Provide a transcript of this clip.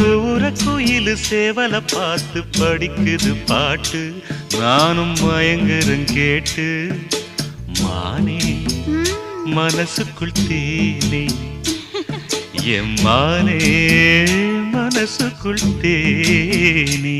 கூற குயிலு சேவல பார்த்து படிக்குது பாட்டு நானும் மயங்குறேன் கேட்டு மானே மனசுக்குள் தேனே என் மானே மனசுக்குள் தேனே